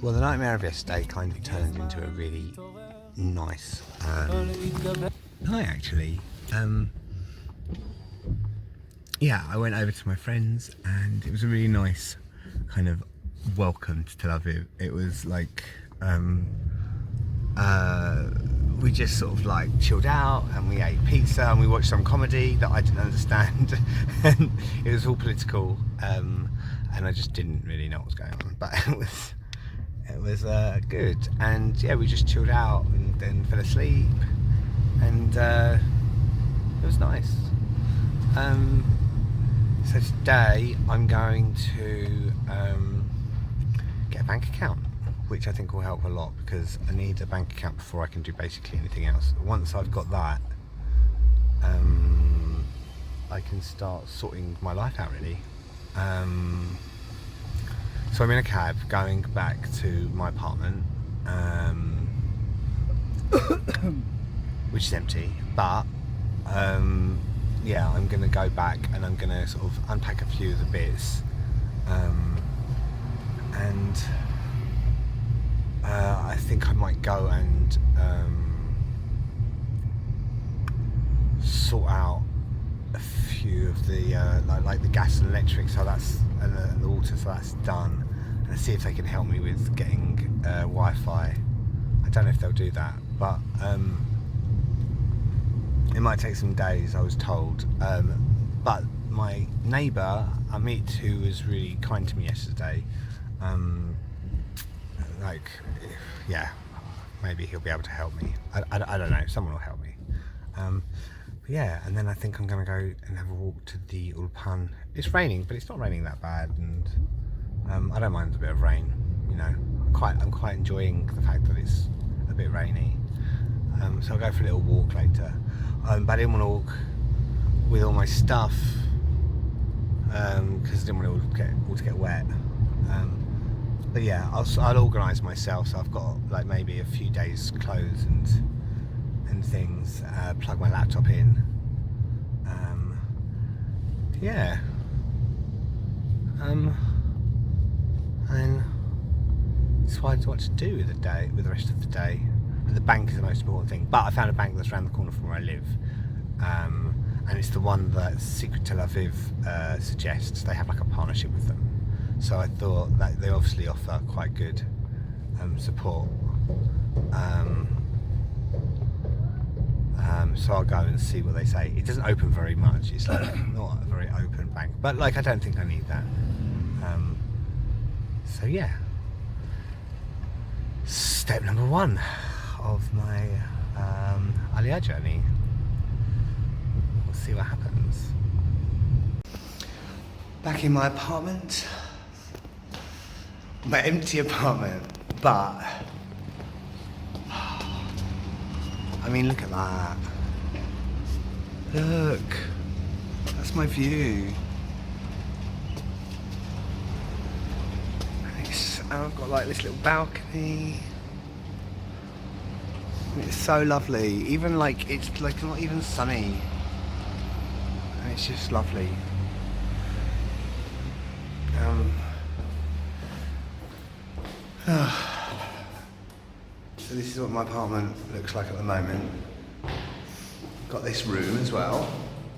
Well, the nightmare of yesterday kind of turned into a really nice night, actually. Yeah, I went over to my friends and it was a really nice kind of welcome to Tel Aviv. It was like we just sort of like chilled out and we ate pizza and we watched some comedy that I didn't understand and it was all political and I just didn't really know what was going on, but it was good. And yeah, we just chilled out and then fell asleep and it was nice. So today I'm going to get a bank account, which I think will help a lot because I need a bank account before I can do basically anything else. Once I've got that, I can start sorting my life out really. So I'm in a cab going back to my apartment, which is empty, but yeah, I'm going to go back and I'm going to sort of unpack a few of the bits and I think I might go and sort out a few of the like the gas and electric, so that's and the water, so that's done, and see if they can help me with getting Wi-Fi. I don't know if they'll do that, but it might take some days, I was told. But my neighbour Amit, who was really kind to me yesterday, like, yeah, maybe he'll be able to help me. I don't know, someone will help me. But yeah, and then I think I'm going to go and have a walk to the Ulpan. It's raining, but it's not raining that bad, and I don't mind a bit of rain. You know, I'm quite enjoying the fact that it's a bit rainy. So I'll go for a little walk later. But I didn't want to walk with all my stuff because I didn't want it all to get wet. But yeah, I'll organise myself, so I've got like maybe a few days clothes and things. Plug my laptop in. Yeah. And decide what to do with the rest of the day. The bank is the most important thing, but I found a bank that's around the corner from where I live, and it's the one that Secret Tel Aviv suggests. They have like a partnership with them, so I thought that they obviously offer quite good support. So I'll go and see what they say. It doesn't open very much. It's like not a very open bank, but like I don't think I need that. So yeah, step number 1 of my Aliyah journey. We'll see what happens. Back in my apartment, my empty apartment, but I mean, look at that. Look, that's my view. And I've got like this little balcony. It's so lovely. Even like it's like not even sunny, and it's just lovely. So this is what my apartment looks like at the moment. Got this room as well,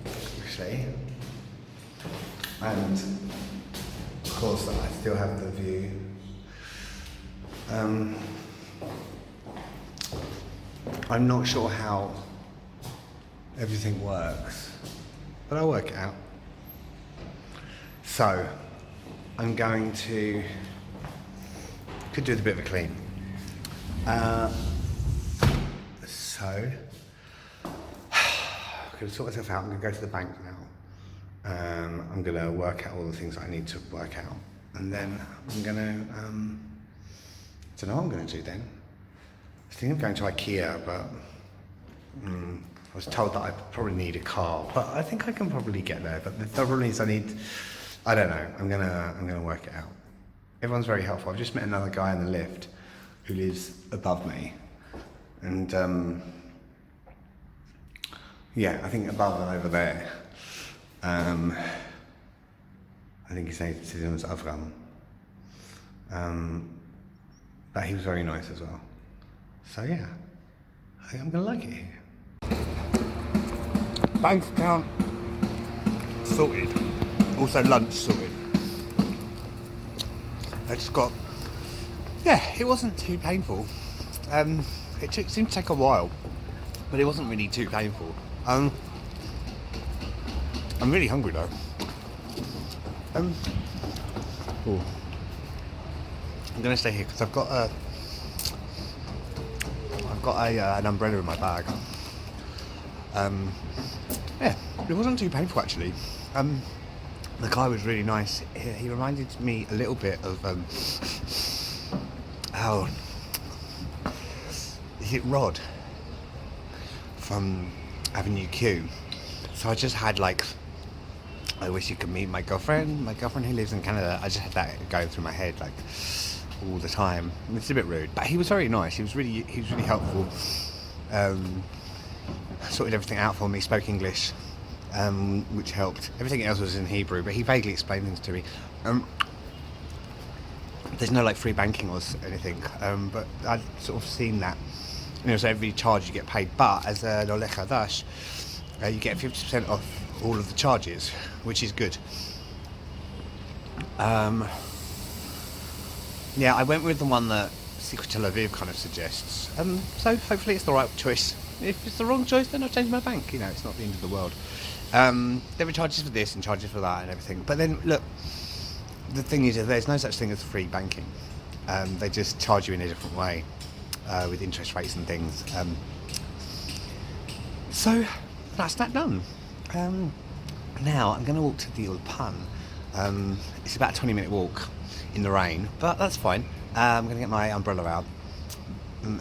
obviously, and of course I still have the view. I'm not sure how everything works, but I'll work it out. So, I'm going to, could do with a bit of a clean. So, I'm going to sort myself out. I'm going to go to the bank now. I'm going to work out all the things that I need to work out. And then I'm going to, I don't know what I'm going to do then. I was thinking of going to IKEA, but I was told that I probably need a car, but I think I can probably get there. But the problem is I don't know. I'm gonna work it out. Everyone's very helpful. I've just met another guy in the lift who lives above me, and Yeah, I think above and over there. I think his name was Avram. But he was very nice as well. So yeah, I think I'm gonna like it here. Bank account sorted. Also lunch sorted. I just got, yeah, it wasn't too painful. It seemed to take a while, but it wasn't really too painful. I'm really hungry though. Ooh. I'm gonna stay here because I've got an umbrella in my bag. Yeah, it wasn't too painful actually. The guy was really nice. He reminded me a little bit of is it Rod from Avenue Q? So I just had like, I wish you could meet my girlfriend who lives in Canada. I just had that going through my head like all the time. It's a bit rude, but he was very nice. He was really helpful. Sorted everything out for me. Spoke English, which helped. Everything else was in Hebrew, but he vaguely explained things to me. There's no like free banking or anything, but I'd sort of seen that. So every charge you get paid, but as an Oleh Chadash, you get 50% off all of the charges, which is good. Yeah, I went with the one that Secret Tel Aviv kind of suggests. So hopefully it's the right choice. If it's the wrong choice, then I'll change my bank. It's not the end of the world. There were charges for this and charges for that and everything. But then, look, the thing is, there's no such thing as free banking. They just charge you in a different way with interest rates and things. So that's that done. Now I'm going to walk to the Ulpan. It's about a 20-minute walk in the rain, but that's fine. I'm going to get my umbrella out,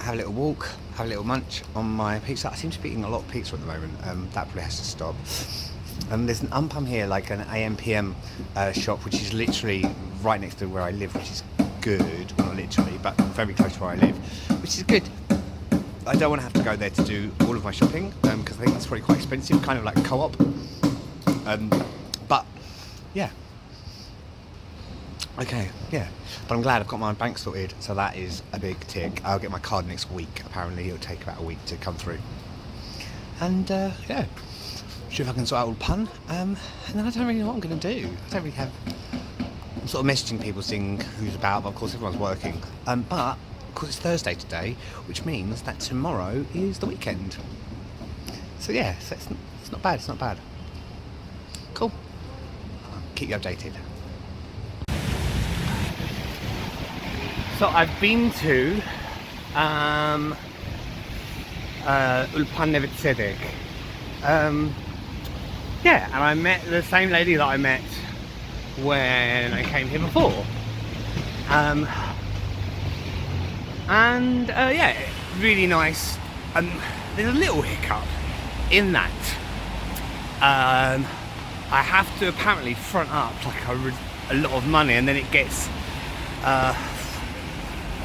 have a little walk, have a little munch on my pizza. I seem to be eating a lot of pizza at the moment. That probably has to stop. There's an Ulpan here, like an AM/PM shop, which is literally right next to where I live, which is good. Well, not literally, but very close to where I live, which is good. I don't want to have to go there to do all of my shopping, because I think that's probably quite expensive, kind of like co-op. But yeah. Okay, yeah. But I'm glad I've got my bank sorted, so that is a big tick. I'll get my card next week. Apparently it'll take about a week to come through. And yeah, see if I can sort out Ulpan. And then I don't really know what I'm going to do. I don't really have... I'm sort of messaging people, seeing who's about, but of course everyone's working. But of course it's Thursday today, which means that tomorrow is the weekend. So yeah, so it's not bad, it's not bad. Cool. I'll keep you updated. So I've been to Ulpan Neve Tzedek. Yeah, and I met the same lady that I met when I came here before. Yeah, really nice. There's a little hiccup in that I have to apparently front up like a lot of money, and then it gets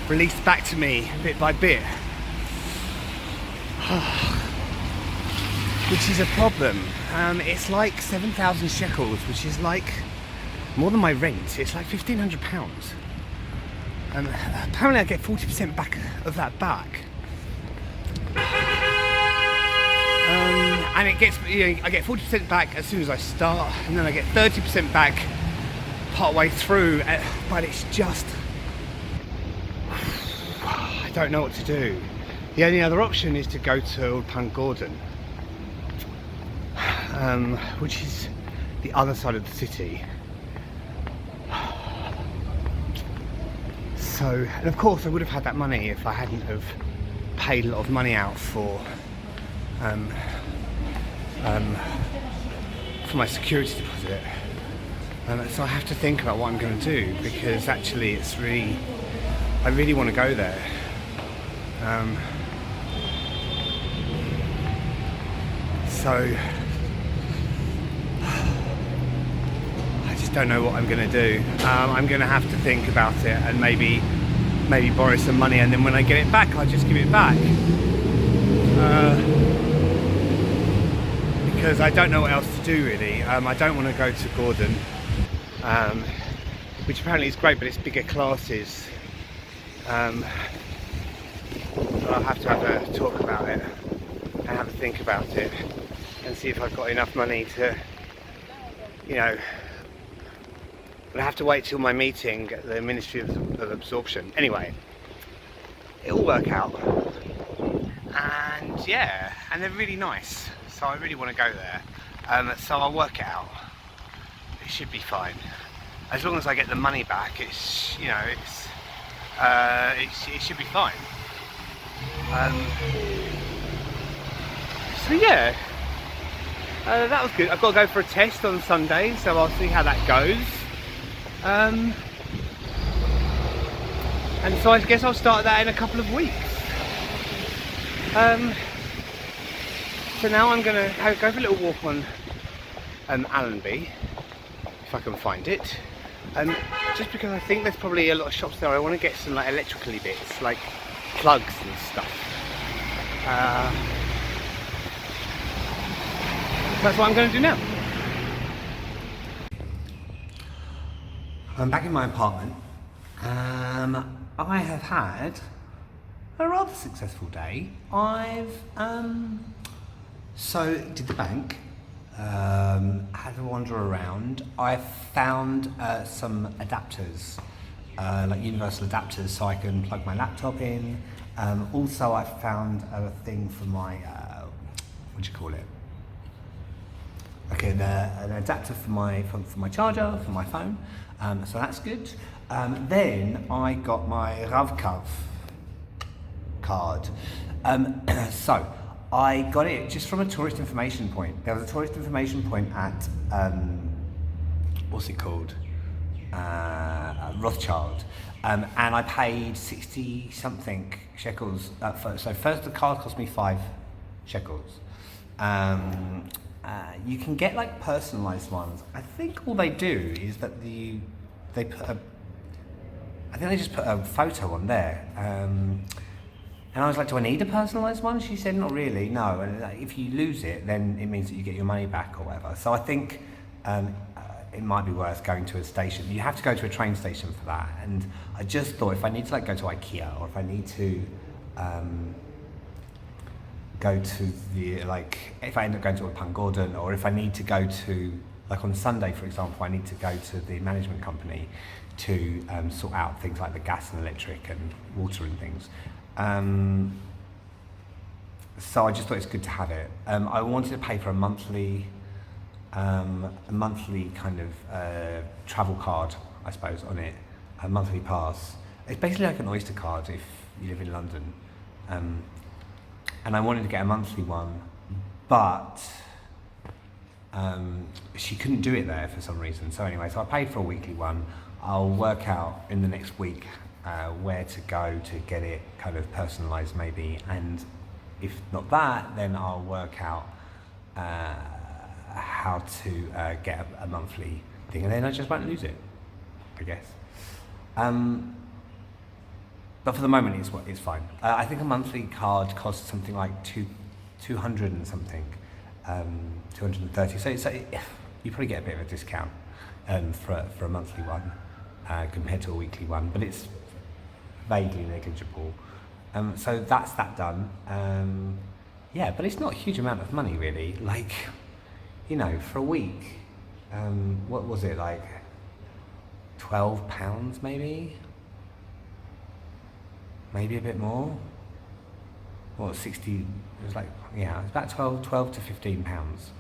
released back to me bit by bit, which is a problem. It's like 7,000 shekels, which is like more than my rent. It's like £1,500. Apparently I get 40% back of that back. And it gets, I get 40% back as soon as I start, and then I get 30% back part way through, but it's just, I don't know what to do. The only other option is to go to Ulpan Gordon, which is the other side of the city. So, and of course I would have had that money if I hadn't have paid a lot of money out for my security deposit. So I have to think about what I'm going to do, because actually it's really, I really want to go there. So I just don't know what I'm going to do. I'm going to have to think about it and maybe borrow some money, and then when I get it back I'll just give it back. because I don't know what else to do really. I don't want to go to Gordon, which apparently is great, but it's bigger classes. So I'll have to have a talk about it and have a think about it and see if I've got enough money to, you know, but I have to wait till my meeting at the Ministry of Absorption. Anyway, it'll work out. And yeah, and they're really nice. So I really want to go there. So I'll work it out. It should be fine. As long as I get the money back, it's, you know, it should be fine. So yeah, that was good. I've got to go for a test on Sunday, so I'll see how that goes. And so I guess I'll start that in a couple of weeks. So now I'm going to go for a little walk on Allenby, if I can find it. Just because I think there's probably a lot of shops there. I want to get some like electrically bits, like plugs and stuff. That's what I'm going to do now. I'm back in my apartment. I have had a rather successful day. I've so did the bank, had a wander around. I found some adapters, like universal adapters, so I can plug my laptop in. Also, I found a thing for my what do you call it? Okay, an adapter for my charger for my phone. So that's good. Then I got my Ravkav card. So I got it just from a tourist information point. There was a tourist information point at what's it called? Rothschild. And I paid 60 something shekels. So first the card cost me 5 shekels. You can get like personalised ones. I think all they do is that they just put a photo on there. And I was like, do I need a personalised one? She said, not really, no. And if you lose it, then it means that you get your money back or whatever. So I think it might be worth going to a station. You have to go to a train station for that. And I just thought if I need to like go to IKEA, or if I need to go to the, like, if I end up going to Ulpan Gordon, or if I need to go to, like on Sunday, for example, I need to go to the management company to sort out things like the gas and electric and water and things. So I just thought it's good to have it. I wanted to pay for a monthly kind of travel card, I suppose, on it, a monthly pass. It's basically like an Oyster card if you live in London. And I wanted to get a monthly one, but she couldn't do it there for some reason. So anyway, so I paid for a weekly one. I'll work out in the next week where to go to get it kind of personalised maybe, and if not that, then I'll work out how to get a monthly thing, and then I just won't lose it, I guess. But for the moment, it's fine. I think a monthly card costs something like 200 and something, 230. So you probably get a bit of a discount for a monthly one compared to a weekly one, but it's vaguely negligible. So that's that done. Yeah, but it's not a huge amount of money really. Like, you know, for a week, what was it, like £12 maybe? Maybe a bit more. Well, 60, it was like, yeah, it was about 12 to 15 pounds.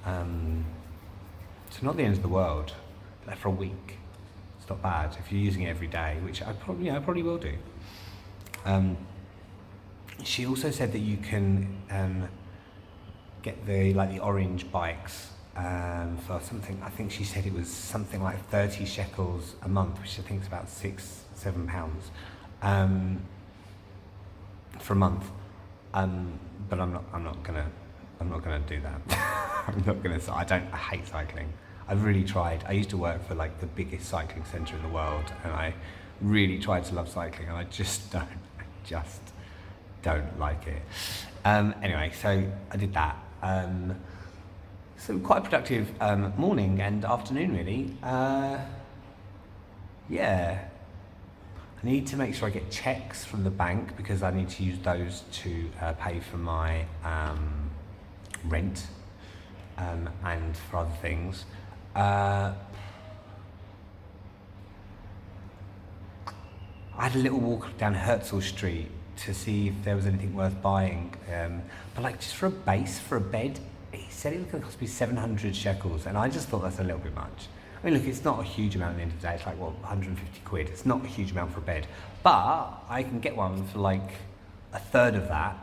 So not the end of the world, but for a week. It's not bad if you're using it every day, which I probably will do. She also said that you can get the orange bikes for something. I think she said it was something like 30 shekels a month, which I think is about £6-7 for a month. But I'm not gonna do that. I hate cycling. I've really tried. I used to work for like the biggest cycling centre in the world, and I really tried to love cycling, and I just don't like it. Anyway, so I did that. So quite a productive morning and afternoon, really. Yeah, I need to make sure I get checks from the bank because I need to use those to pay for my rent and for other things. I had a little walk down Herzl Street to see if there was anything worth buying, but like just for a base for a bed, he said it was going to cost me 700 shekels, and I just thought that's a little bit much. I mean, look, it's not a huge amount at the end of the day. It's like, what, 150 quid. It's not a huge amount for a bed, but I can get one for like a third of that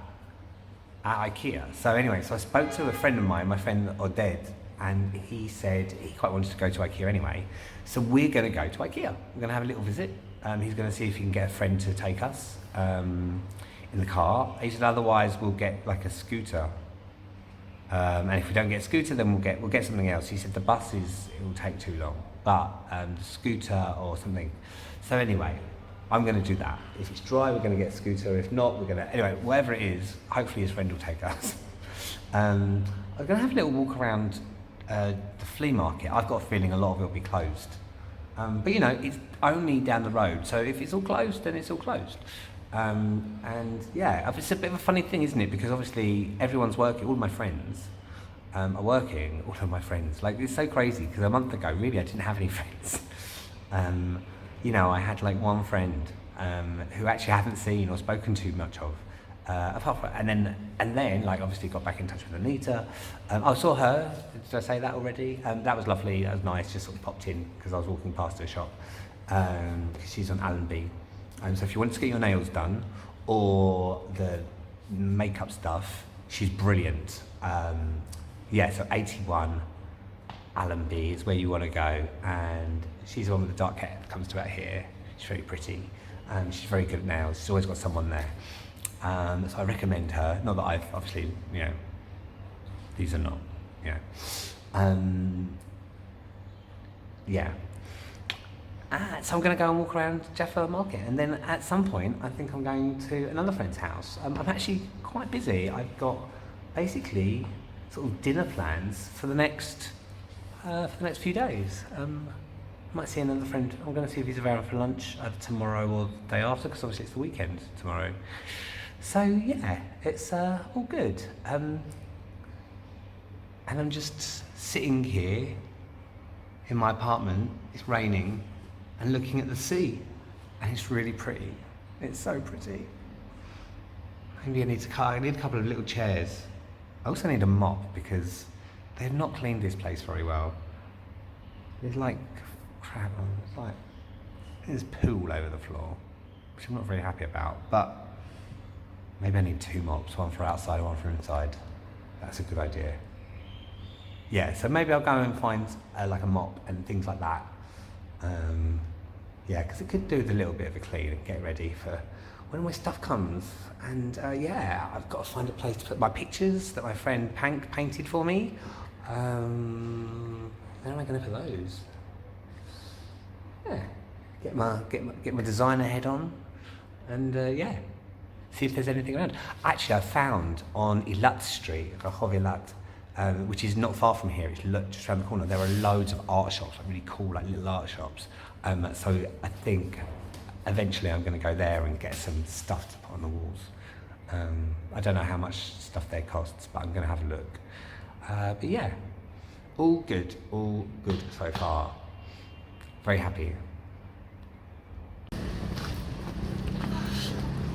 at IKEA. So anyway, so I spoke to a friend of mine, my friend Oded, and he said he quite wanted to go to IKEA anyway. So we're going to go to IKEA. We're going to have a little visit. He's going to see if he can get a friend to take us in the car. He said otherwise we'll get like a scooter. And if we don't get a scooter, then we'll get something else. He said the buses, it will take too long, but the scooter or something. So anyway, I'm going to do that. If it's dry, we're going to get a scooter. If not, we're going to, anyway, whatever it is, hopefully his friend will take us. I'm going to have a little walk around the flea market. I've got a feeling a lot of it will be closed. But you know, it's only down the road. So if it's all closed, then it's all closed. And yeah, it's a bit of a funny thing, isn't it? Because obviously everyone's working, all my friends are working, all of my friends. Like, it's so crazy because a month ago, really, I didn't have any friends. You know, I had like one friend who actually I haven't seen or spoken to much of. Apart from, and then, like, obviously got back in touch with Anita. I saw her, did I say that already? That was lovely, that was nice, just sort of popped in because I was walking past her shop. Because she's on Allenby. So if you want to get your nails done or the makeup stuff, she's brilliant. Yeah, so 81 Allenby is where you want to go, and she's the one with the dark hair that comes to about here. She's very pretty, and she's very good at nails. She's always got someone there. So I recommend her. Not that I've obviously, you know, these are not, you know. Yeah. So I'm going to go and walk around Jaffa Market, and then at some point I think I'm going to another friend's house. I'm actually quite busy. I've got basically sort of dinner plans for the next few days. Might see another friend. I'm going to see if he's around for lunch either tomorrow or the day after, because obviously it's the weekend tomorrow. So yeah, it's all good. And I'm just sitting here in my apartment. It's raining. And looking at the sea, and it's really pretty. It's so pretty. Maybe I need a couple of little chairs. I also need a mop because they've not cleaned this place very well. There's like crap on, it's like, there's poo all over the floor, which I'm not very happy about, but maybe I need two mops, one for outside and one for inside. That's a good idea. Yeah, so maybe I'll go and find like a mop and things like that. Yeah, because it could do with a little bit of a clean and get ready for when my stuff comes. And yeah, I've got to find a place to put my pictures that my friend painted for me. Where am I going to put those? Yeah, get my designer head on, and yeah, see if there's anything around. Actually, I found on Eilat Street, Rehov Eilat, which is not far from here. It's just around the corner. There are loads of art shops, like really cool, like little art shops. So I think eventually I'm going to go there and get some stuff to put on the walls. I don't know how much stuff there costs, but I'm going to have a look. But yeah, all good so far. Very happy.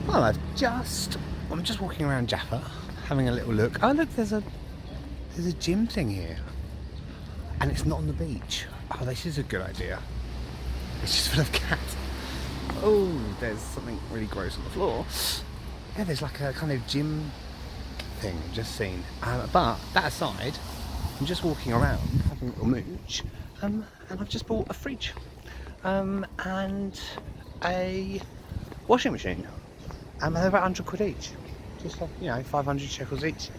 Well, I'm just walking around Jaffa, having a little look. Oh look, there's a gym thing here, and it's not on the beach. Oh, this is a good idea. It's just full of cats. Oh, there's something really gross on the floor. Yeah, there's like a kind of gym thing I've just seen. But that aside, I'm just walking around having a little mooch, and I've just bought a fridge and a washing machine. They're about 100 quid each, just like, you know, 500 shekels each.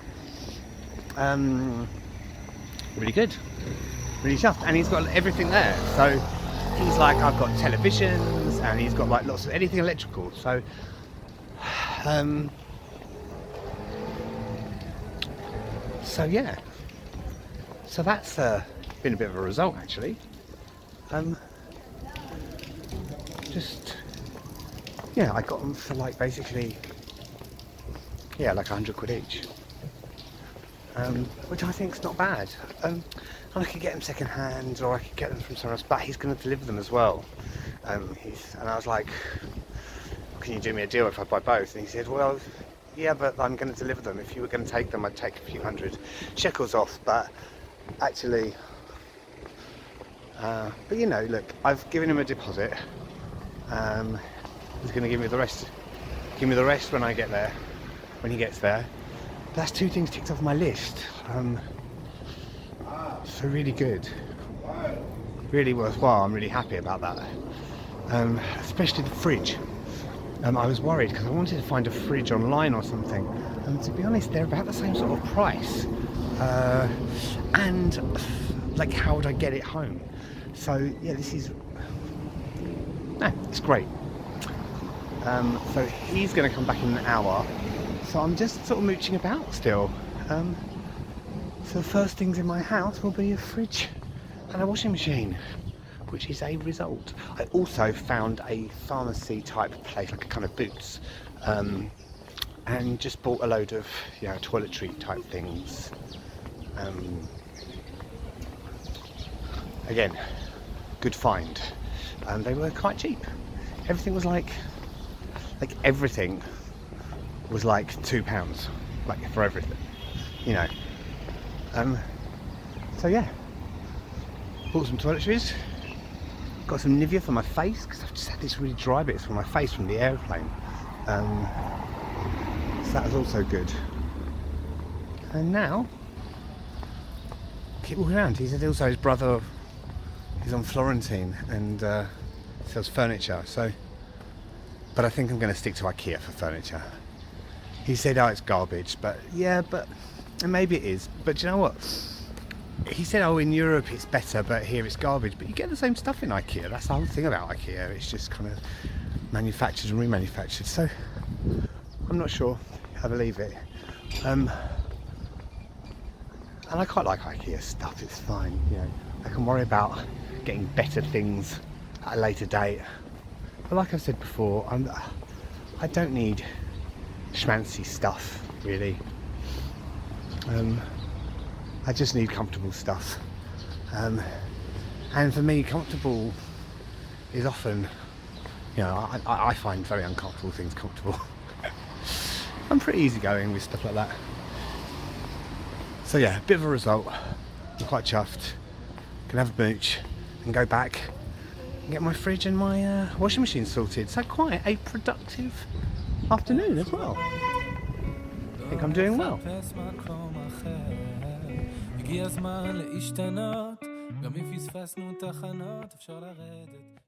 Really good, really chuffed, and he's got everything there. So he's like, I've got televisions, and he's got like lots of anything electrical. So so yeah, So that's been a bit of a result actually. Just yeah, I got them for like basically like 100 quid each, which I think is not bad. And I could get them second hand, or I could get them from somewhere else, but he's going to deliver them as well. And I was like, can you do me a deal if I buy both? And he said, well, yeah, but I'm going to deliver them. If you were going to take them, I'd take a few hundred shekels off, but actually, but you know, look, I've given him a deposit. He's going to give me the rest. Give me the rest when I get there. When he gets there. That's 2 things ticked off my list. So really good. Really worthwhile. I'm really happy about that. Especially the fridge. I was worried because I wanted to find a fridge online or something. And to be honest, they're about the same sort of price. And like, how would I get it home? So yeah, this is. It's great. So he's going to come back in an hour. So I'm just sort of mooching about still. So the first things in my house will be a fridge and a washing machine, which is a result. I also found a pharmacy type place, like a kind of Boots, and just bought a load of toiletry type things. Again, good find. They were quite cheap. Everything was like everything was like £2, like for everything, you know. So yeah, bought some toiletries, got some Nivea for my face because I've just had this really dry bits for my face from the airplane. So that was also good. And now keep walking around. He said also his brother is on Florentine and sells furniture. So, but I think I'm going to stick to IKEA for furniture. He said, oh, it's garbage, but yeah, but and maybe it is. But do you know what? He said, oh, in Europe it's better, but here it's garbage. But you get the same stuff in IKEA. That's the whole thing about IKEA. It's just kind of manufactured and remanufactured. So I'm not sure. I believe it. And I quite like IKEA stuff. It's fine. You know, I can worry about getting better things at a later date. But like I said before, I don't need schmancy stuff really. I just need comfortable stuff, and for me comfortable is often, I find very uncomfortable things comfortable. I'm pretty easygoing with stuff like that. So yeah, a bit of a result. I'm quite chuffed. Can have a mooch and go back and get my fridge and my washing machine sorted. So quite a productive afternoon as well. I think I'm doing well. הגיע הזמן להשתנות, גם אם פספסנו תחנות אפשר לרדת